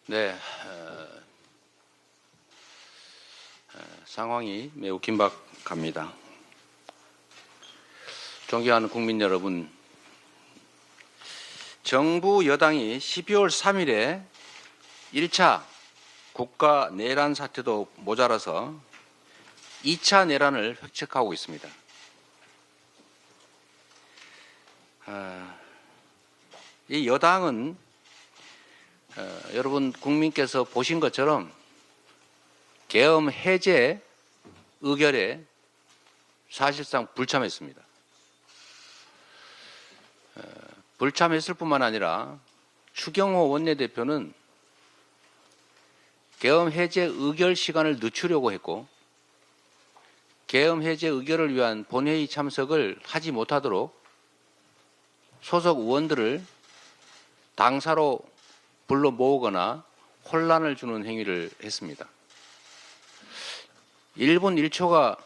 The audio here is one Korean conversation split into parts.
네, 상황이 매우 긴박합니다. 존경하는 국민 여러분, 정부 여당이 12월 3일에 1차 국가 내란 사태도 모자라서 2차 내란을 획책하고 있습니다. 이 여당은 여러분 국민께서 보신 것처럼 계엄 해제 의결에 사실상 불참했습니다. 불참했을 뿐만 아니라 추경호 원내대표는 계엄 해제 의결 시간을 늦추려고 했고 계엄 해제 의결을 위한 본회의 참석을 하지 못하도록 소속 의원들을 당사로 불러 모으거나 혼란을 주는 행위를 했습니다. 1분 1초가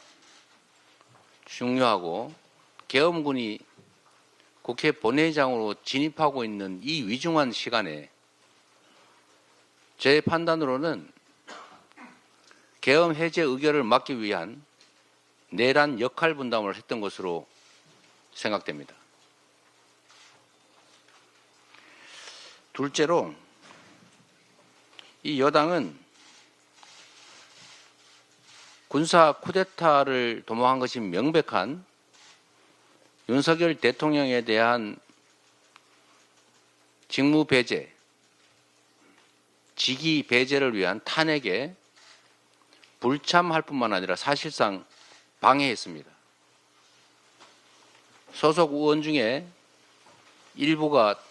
중요하고 계엄군이 국회 본회의장으로 진입하고 있는 이 위중한 시간에 제 판단으로는 계엄 해제 의결을 막기 위한 내란 역할 분담을 했던 것으로 생각됩니다. 둘째로 이 여당은 군사 쿠데타를 도모한 것이 명백한 윤석열 대통령에 대한 직무 배제, 직위 배제를 위한 탄핵에 불참할 뿐만 아니라 사실상 방해했습니다. 소속 의원 중에 일부가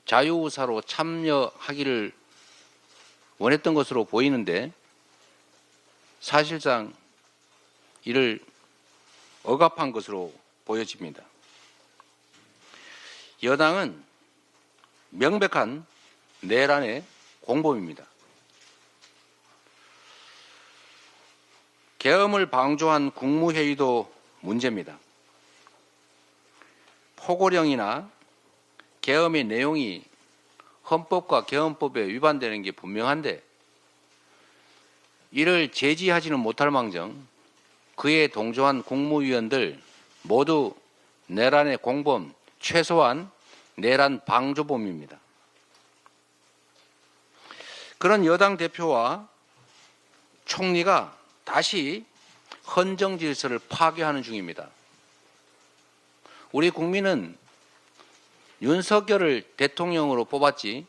자유의사로 참여하기를 원했던 것으로 보이는데 사실상 이를 억압한 것으로 보여집니다. 여당은 명백한 내란의 공범입니다. 계엄을 방조한 국무회의도 문제입니다. 포고령이나 계엄의 내용이 헌법과 계엄법에 위반되는 게 분명한데 이를 제지하지는 못할 망정 그에 동조한 국무위원들 모두 내란의 공범, 최소한 내란 방조범입니다. 그런 여당 대표와 총리가 다시 헌정 질서를 파괴하는 중입니다. 우리 국민은 윤석열을 대통령으로 뽑았지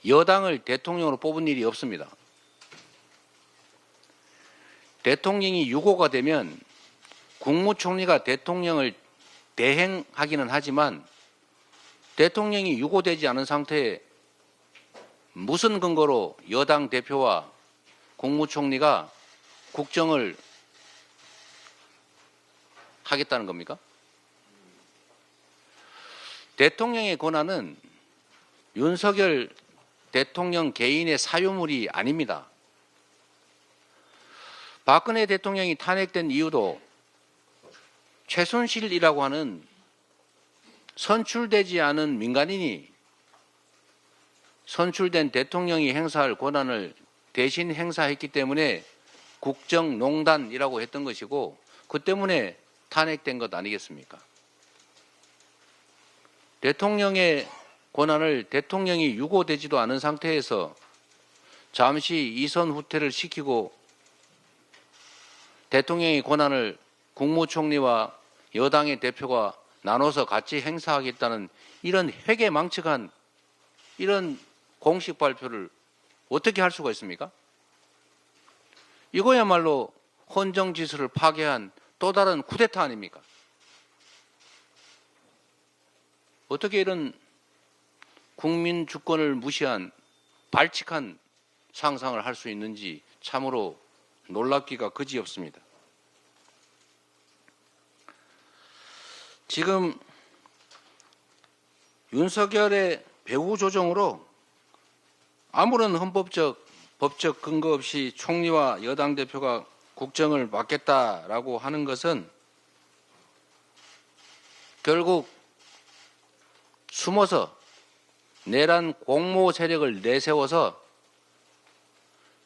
여당을 대통령으로 뽑은 일이 없습니다. 대통령이 유고가 되면 국무총리가 대통령을 대행하기는 하지만 대통령이 유고되지 않은 상태에 무슨 근거로 여당 대표와 국무총리가 국정을 하겠다는 겁니까? 대통령의 권한은 윤석열 대통령 개인의 사유물이 아닙니다. 박근혜 대통령이 탄핵된 이유도 최순실이라고 하는 선출되지 않은 민간인이 선출된 대통령이 행사할 권한을 대신 행사했기 때문에 국정농단이라고 했던 것이고 그 때문에 탄핵된 것 아니겠습니까? 대통령의 권한을 대통령이 유고되지도 않은 상태에서 잠시 이선 후퇴를 시키고 대통령의 권한을 국무총리와 여당의 대표가 나눠서 같이 행사하겠다는 이런 회계망측한 이런 공식 발표를 어떻게 할 수가 있습니까? 이거야말로 헌정 질서를 파괴한 또 다른 쿠데타 아닙니까? 어떻게 이런 국민 주권을 무시한 발칙한 상상을 할 수 있는지 참으로 놀랍기가 그지없습니다. 지금 윤석열의 배후 조정으로 아무런 헌법적, 법적 근거 없이 총리와 여당 대표가 국정을 맡겠다라고 하는 것은 결국 숨어서 내란 공모 세력을 내세워서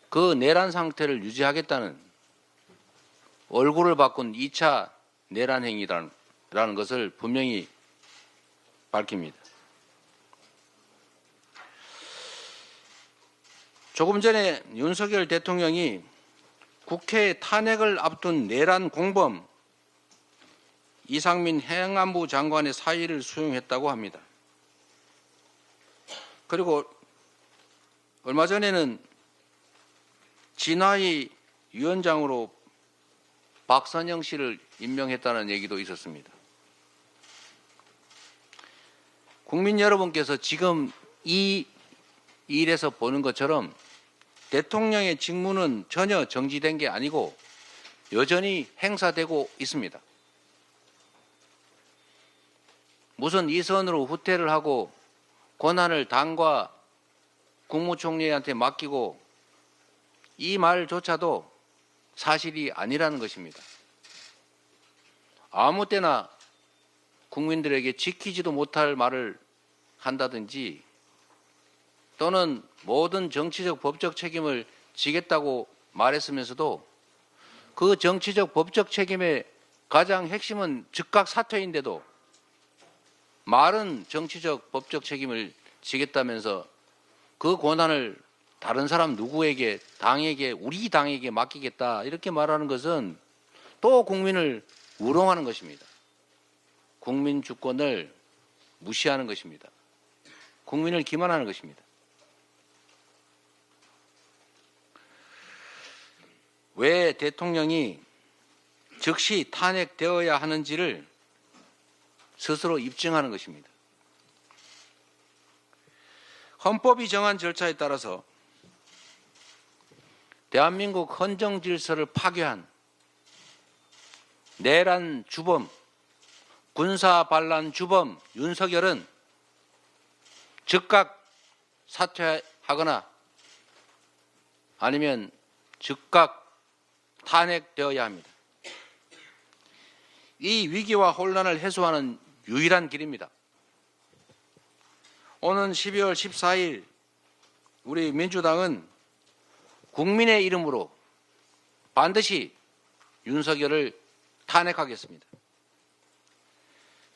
그 내란 상태를 유지하겠다는 얼굴을 바꾼 2차 내란 행위라는 것을 분명히 밝힙니다. 조금 전에 윤석열 대통령이 국회 탄핵을 앞둔 내란 공범 이상민 행안부 장관의 사의를 수용했다고 합니다. 그리고 얼마 전에는 진화위 위원장으로 박선영 씨를 임명했다는 얘기도 있었습니다. 국민 여러분께서 지금 이 일에서 보는 것처럼 대통령의 직무는 전혀 정지된 게 아니고 여전히 행사되고 있습니다. 무슨 이선으로 후퇴를 하고 권한을 당과 국무총리한테 맡기고 이 말조차도 사실이 아니라는 것입니다. 아무 때나 국민들에게 지키지도 못할 말을 한다든지 또는 모든 정치적 법적 책임을 지겠다고 말했으면서도 그 정치적 법적 책임의 가장 핵심은 즉각 사퇴인데도 말은 정치적 법적 책임을 지겠다면서 그 권한을 다른 사람 누구에게 당에게 우리 당에게 맡기겠다 이렇게 말하는 것은 또 국민을 우롱하는 것입니다. 국민 주권을 무시하는 것입니다. 국민을 기만하는 것입니다. 왜 대통령이 즉시 탄핵되어야 하는지를 스스로 입증하는 것입니다. 헌법이 정한 절차에 따라서 대한민국 헌정 질서를 파괴한 내란 주범, 군사 반란 주범 윤석열은 즉각 사퇴하거나 아니면 즉각 탄핵되어야 합니다. 이 위기와 혼란을 해소하는 유일한 길입니다. 오는 12월 14일 우리 민주당은 국민의 이름으로 반드시 윤석열을 탄핵하겠습니다.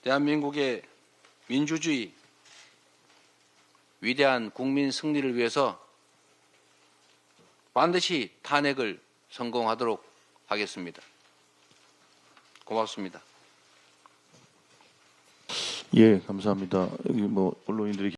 대한민국의 민주주의, 위대한 국민 승리를 위해서 반드시 탄핵을 성공하도록 하겠습니다. 고맙습니다. 예, 감사합니다. 여기 언론인들이